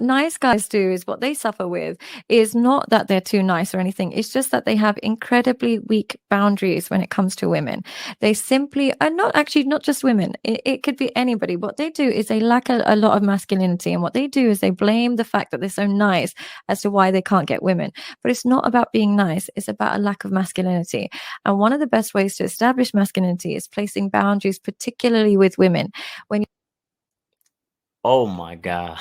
nice guys do is what they suffer with is not that they're too nice or anything. It's just that they have incredibly weak boundaries when it comes to women. They simply are not just women. It could be anybody. What they do is they lack a lot of masculinity. And what they do is they blame the fact that they're so nice as to why they can't get women. But it's not about being nice. It's about a lack of masculinity. And one of the best ways to establish masculinity is placing boundaries, particularly with women. When Oh my God.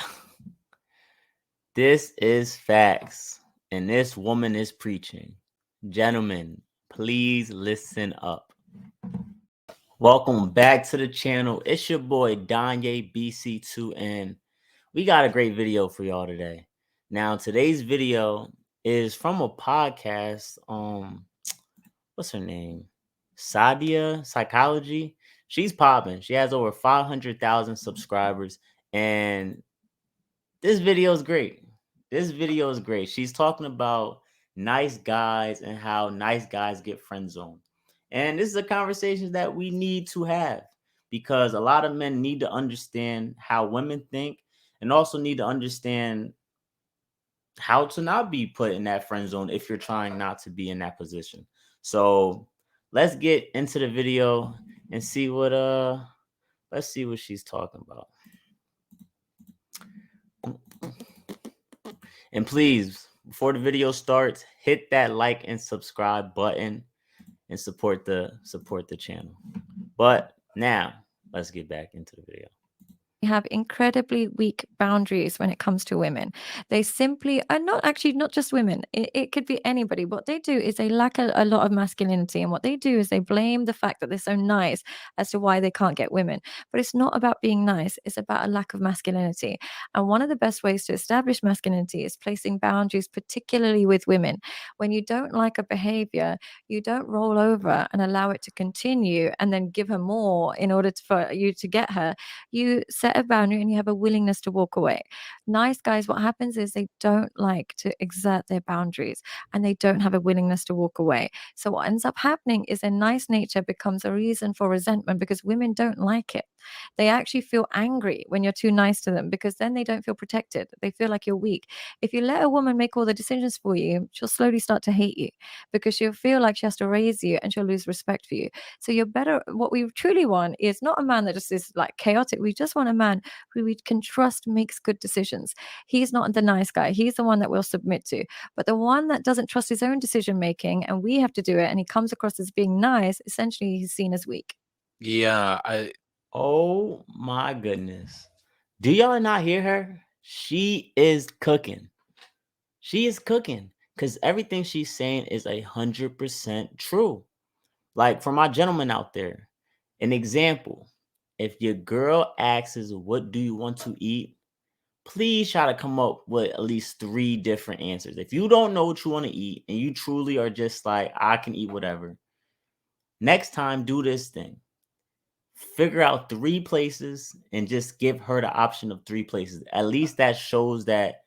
This is facts. And this woman is preaching. Gentlemen, please listen up. Welcome back to the channel. It's your boy Danye BC2, and we got a great video for y'all today. Now, today's video is from a podcast. What's her name? Sadia Psychology. She's popping. She has over 500,000 subscribers, and this video is great. This video is great. She's talking about nice guys and how nice guys get friend zoned. And this is a conversation that we need to have because a lot of men need to understand how women think and also need to understand how to not be put in that friend zone if you're trying not to be in that position. So let's get into the video and see what let's see what she's talking about. And please, before the video starts, hit that like and subscribe button and support the channel. But now let's get back into the video. have incredibly weak boundaries when it comes to women. They simply are not just women. It could be anybody. What they do is they lack a lot of masculinity. And what they do is they blame the fact that they're so nice as to why they can't get women. But it's not about being nice. It's about a lack of masculinity. And one of the best ways to establish masculinity is placing boundaries, particularly with women. When you don't like a behavior, you don't roll over and allow it to continue and then give her more in order for you to get her. You set a boundary and you have a willingness to walk away. Nice guys, what happens is they don't like to exert their boundaries and they don't have a willingness to walk away. So what ends up happening is their nice nature becomes a reason for resentment because women don't like it. They actually feel angry when you're too nice to them because then they don't feel protected. They feel like you're weak. If you let a woman make all the decisions for you, she'll slowly start to hate you because she'll feel like she has to raise you and she'll lose respect for you. So you're better. What we truly want is not a man that just is like chaotic. We just want a man who we can trust makes good decisions. He's not the nice guy. He's the one that we'll submit to. But the one that doesn't trust his own decision making and we have to do it and he comes across as being nice, essentially he's seen as weak. Yeah, Oh my goodness. Do y'all not hear her? She is cooking. She is cooking because everything she's saying is 100% true. Like for my gentlemen out there, an example, if your girl asks, what do you want to eat? Please try to come up with at least 3 different answers. If you don't know what you want to eat and you truly are just like, I can eat whatever, next time do this thing. Figure out 3 places and just give her the option of 3 places. At least that shows that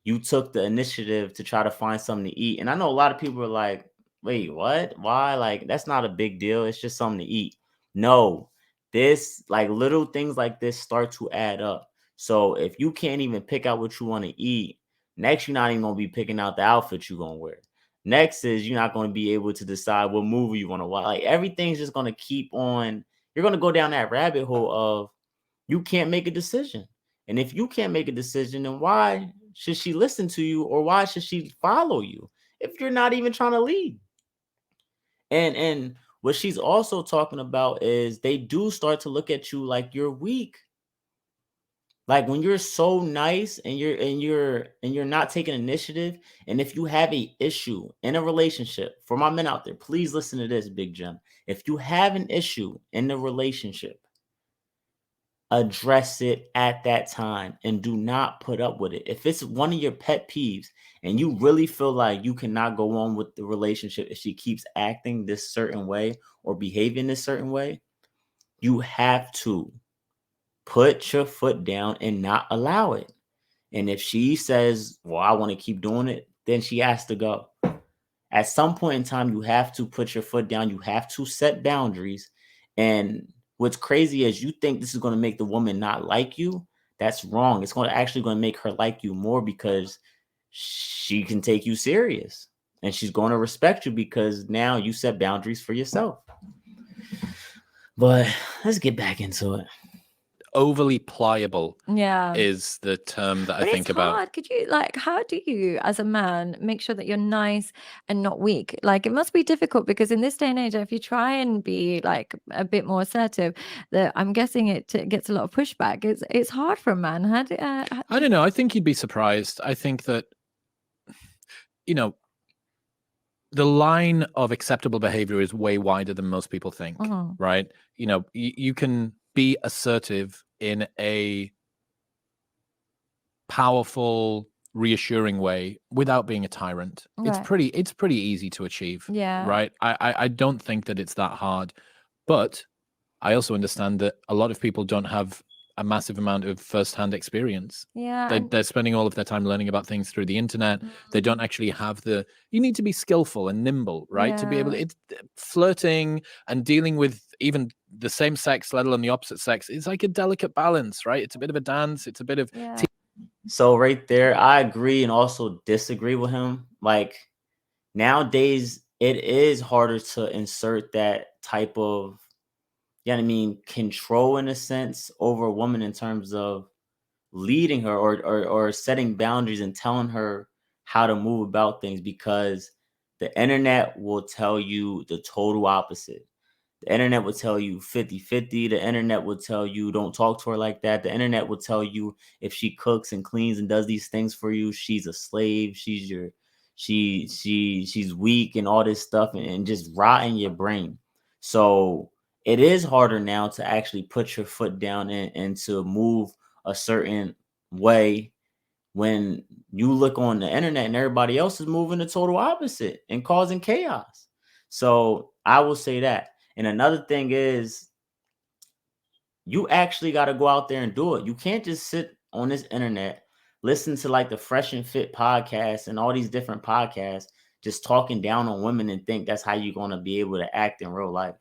you took the initiative to try to find something to eat. And I know a lot of people are like, wait, what? Why? Like, that's not a big deal. It's just something to eat. No, this, like, little things like this start to add up. So if you can't even pick out what you want to eat, next, you're not even going to be picking out the outfit you're going to wear. Next is you're not going to be able to decide what movie you want to watch. Like, everything's just going to keep on. You're going to go down that rabbit hole of you can't make a decision. And if you can't make a decision, then why should she listen to you or why should she follow you if you're not even trying to lead? And what she's also talking about is they do start to look at you like you're weak. Like when you're so nice and you're not taking initiative, and if you have a issue in a relationship, for my men out there, please listen to this, Big Jim. If you have an issue in the relationship, address it at that time and do not put up with it. If it's one of your pet peeves and you really feel like you cannot go on with the relationship if she keeps acting this certain way or behaving this certain way, you have to put your foot down and not allow it. And if she says, well, I want to keep doing it, then she has to go. At some point in time, you have to put your foot down. You have to set boundaries. And what's crazy is you think this is going to make the woman not like you. That's wrong. It's actually going to make her like you more because she can take you serious, and she's going to respect you because now you set boundaries for yourself. But let's get back into it. Overly pliable Yeah. is the term that I But it's think about. hard. Could you, like, how do you, as a man, make sure that you're nice and not weak? Like, it must be difficult because in this day and age, if you try and be like a bit more assertive, that I'm guessing it gets a lot of pushback. It's hard for a man. I don't know. I think you'd be surprised. I think that, you know, the line of acceptable behavior is way wider than most people think, right? You know, you can be assertive in a powerful, reassuring way without being a tyrant. It's Right. pretty easy to achieve. Yeah. Right. I don't think that it's that hard. But I also understand that a lot of people don't have a massive amount of first-hand experience. Yeah. They're spending all of their time learning about things through the internet. They don't actually have you need to be skillful and nimble, right? To be able to, Yeah. it's flirting and dealing with even the same sex, let alone the opposite sex. It's like a delicate balance, right? It's a bit of a dance. It's a bit of Yeah. So right there, I agree and also disagree with him. Like nowadays, it is harder to insert that type of, you know what I mean, control in a sense over a woman in terms of leading her or setting boundaries and telling her how to move about things because the internet will tell you the total opposite. The internet will tell you 50-50. The internet will tell you don't talk to her like that. The internet will tell you if she cooks and cleans and does these things for you, she's a slave. She's weak and all this stuff and just rot in your brain. So it is harder now to actually put your foot down and to move a certain way when you look on the internet and everybody else is moving the total opposite and causing chaos. So I will say that. And another thing is you actually got to go out there and do it. You can't just sit on this internet, listen to like the Fresh and Fit podcast and all these different podcasts, just talking down on women and think that's how you're going to be able to act in real life.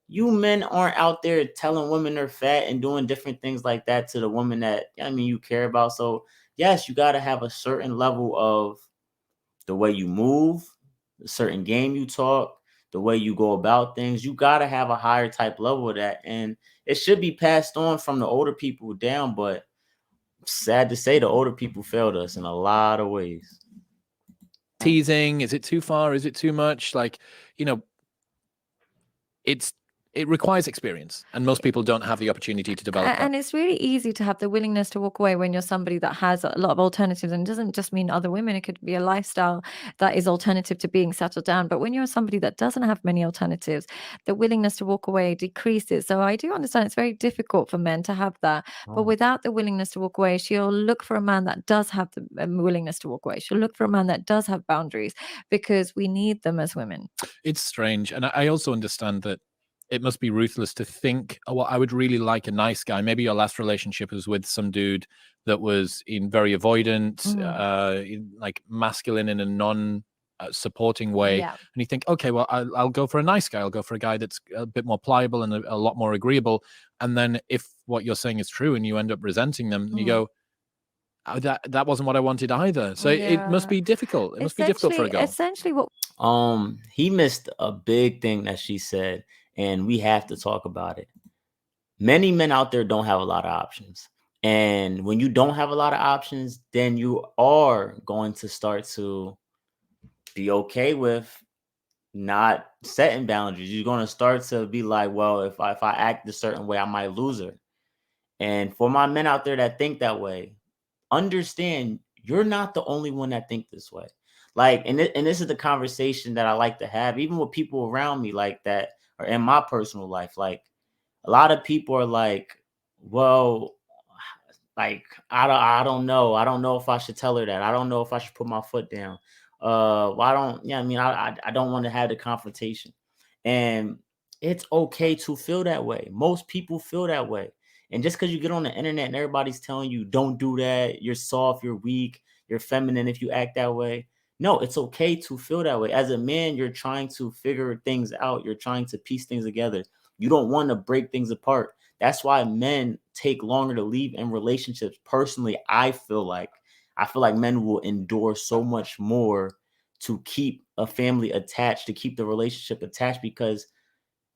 You men aren't out there telling women they're fat and doing different things like that to the woman that, I mean, you care about. So yes, you got to have a certain level of the way you move, a certain game you talk, the way you go about things. You got to have a higher type level of that. And it should be passed on from the older people down. But sad to say, the older people failed us in a lot of ways. teasing. Is it too far? Is it too much? Like, you know, it requires experience, and most people don't have the opportunity to develop that. And it's really easy to have the willingness to walk away when you're somebody that has a lot of alternatives, and it doesn't just mean other women. It could be a lifestyle that is alternative to being settled down. But when you're somebody that doesn't have many alternatives, the willingness to walk away decreases. So I do understand it's very difficult for men to have that. But without the willingness to walk away, she'll look for a man that does have the willingness to walk away. She'll look for a man that does have boundaries because we need them as women. It's strange. And I also understand that it must be ruthless to think, oh, well, I would really like a nice guy. Maybe your last relationship was with some dude that was very avoidant, like masculine in a non supporting way. Yeah. And you think, okay, well, I'll go for a nice guy. I'll go for a guy that's a bit more pliable and a lot more agreeable. And then if what you're saying is true and you end up resenting them, you go, oh, that wasn't what I wanted either. So it must be difficult. It must be difficult for a girl. Essentially, what He missed a big thing that she said, and we have to talk about it. Many men out there don't have a lot of options. And when you don't have a lot of options, then you are going to start to be okay with not setting boundaries. You're going to start to be like, well, if I act a certain way, I might lose her. And for my men out there that think that way, understand you're not the only one that think this way. Like, and this is the conversation that I like to have, even with people around me like that or in my personal life. Like, a lot of people are like, well, like I don't know. I don't know if I should tell her that. I don't know if I should put my foot down. Why don't yeah, I mean I don't want to have the confrontation. And it's okay to feel that way. Most people feel that way. And just because you get on the internet and everybody's telling you don't do that, you're soft, you're weak, you're feminine if you act that way. No, it's okay to feel that way. As a man, you're trying to figure things out. You're trying to piece things together. You don't want to break things apart. That's why men take longer to leave in relationships. Personally, I feel like men will endure so much more to keep a family attached, to keep the relationship attached, because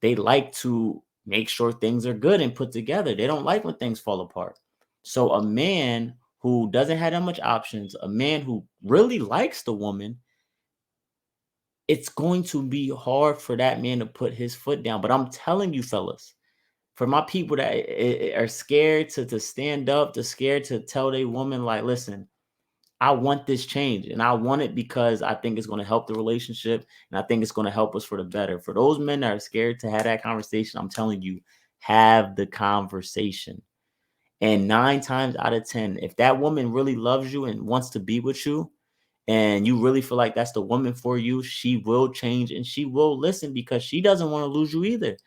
they like to make sure things are good and put together. They don't like when things fall apart. So a man who doesn't have that much options, a man who really likes the woman, it's going to be hard for that man to put his foot down. But I'm telling you, fellas, for my people that are scared to stand up, to scared to tell their woman, like, listen, I want this change, and I want it because I think it's going to help the relationship, and I think it's going to help us for the better. For those men that are scared to have that conversation, I'm telling you, have the conversation. And 9 times out of 10, if that woman really loves you and wants to be with you, and you really feel like that's the woman for you, she will change and she will listen, because she doesn't want to lose you either.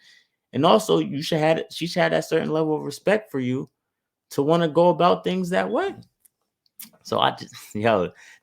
And also, she should have that certain level of respect for you to want to go about things that way. So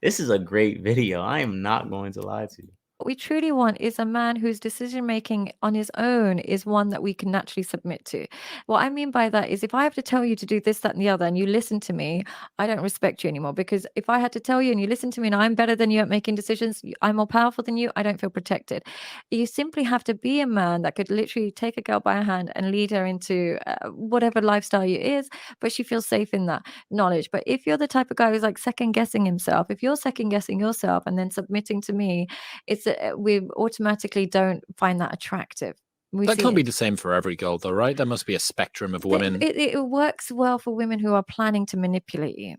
this is a great video. I am not going to lie to you. What we truly want is a man whose decision making on his own is one that we can naturally submit to. What I mean by that is, if I have to tell you to do this, that, and the other, and you listen to me, I don't respect you anymore. Because if I had to tell you and you listen to me and I'm better than you at making decisions, I'm more powerful than you, I don't feel protected. You simply have to be a man that could literally take a girl by a hand and lead her into whatever lifestyle you is, but she feels safe in that knowledge. But if you're the type of guy who's like second guessing himself, if you're second guessing yourself and then submitting to me, we automatically don't find that attractive. That can't be the same for every girl, though, right? There must be a spectrum of women. It works well for women who are planning to manipulate you.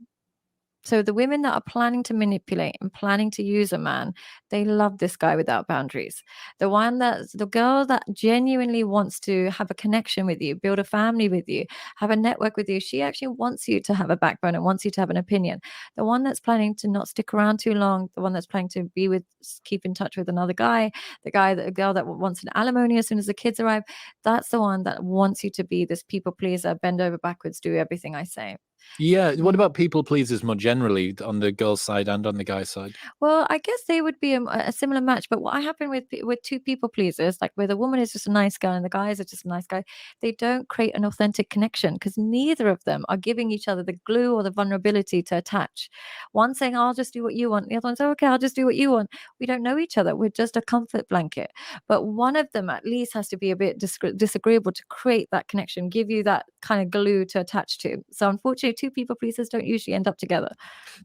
So the women that are planning to manipulate and planning to use a man, they love this guy without boundaries. The girl that genuinely wants to have a connection with you, build a family with you, have a network with you, she actually wants you to have a backbone and wants you to have an opinion. The one that's planning to not stick around too long, the one that's planning to keep in touch with another guy, the girl that wants an alimony as soon as the kids arrive, that's the one that wants you to be this people pleaser, bend over backwards, do everything I say. Yeah. What about people pleasers more generally on the girl's side and on the guy's side? Well, I guess they would be a similar match. But what happened with two people pleasers, like where the woman is just a nice girl and the guys are just a nice guy, they don't create an authentic connection because neither of them are giving each other the glue or the vulnerability to attach. One saying, I'll just do what you want. The other one's, okay, I'll just do what you want. We don't know each other. We're just a comfort blanket. But one of them at least has to be a bit disagreeable to create that connection, give you that kind of glue to attach to. So unfortunately, two people pleasers don't usually end up together.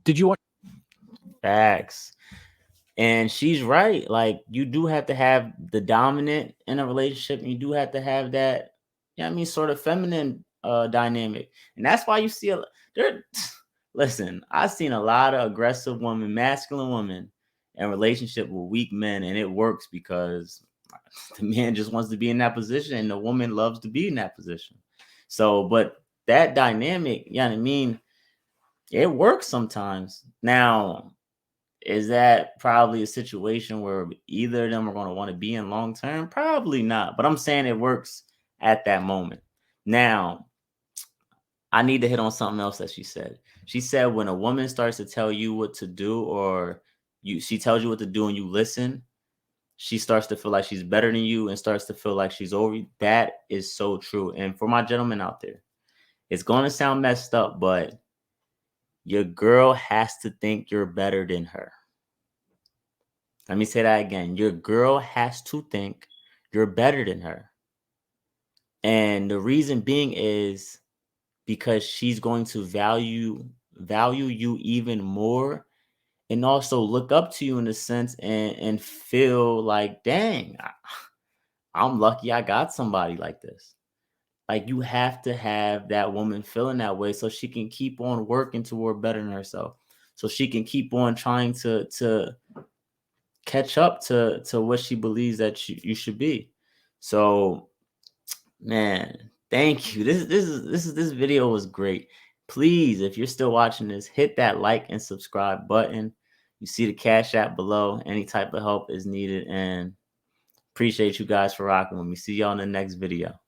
Did you watch? Facts. And she's right. Like, you do have to have the dominant in a relationship, and you do have to have that, sort of feminine dynamic. And that's why you see listen, I've seen a lot of aggressive women, masculine women in relationship with weak men, and it works because the man just wants to be in that position and the woman loves to be in that position. So, but that dynamic, it works sometimes. Now, is that probably a situation where either of them are going to want to be in long term? Probably not. But I'm saying it works at that moment. Now, I need to hit on something else that she said. She said when a woman starts to tell you what to do, or she tells you what to do and you listen, she starts to feel like she's better than you and starts to feel like she's over you. That is so true. And for my gentlemen out there, it's going to sound messed up, but your girl has to think you're better than her. Let me say that again. Your girl has to think you're better than her. And the reason being is because she's going to value you even more, and also look up to you in a sense, and feel like, dang, I'm lucky I got somebody like this. Like, you have to have that woman feeling that way so she can keep on working toward bettering herself. So she can keep on trying to catch up to what she believes that you should be. So, man, thank you. This video was great. Please, if you're still watching this, hit that like and subscribe button. You see the Cash App below. Any type of help is needed, and appreciate you guys for rocking with me. See y'all in the next video.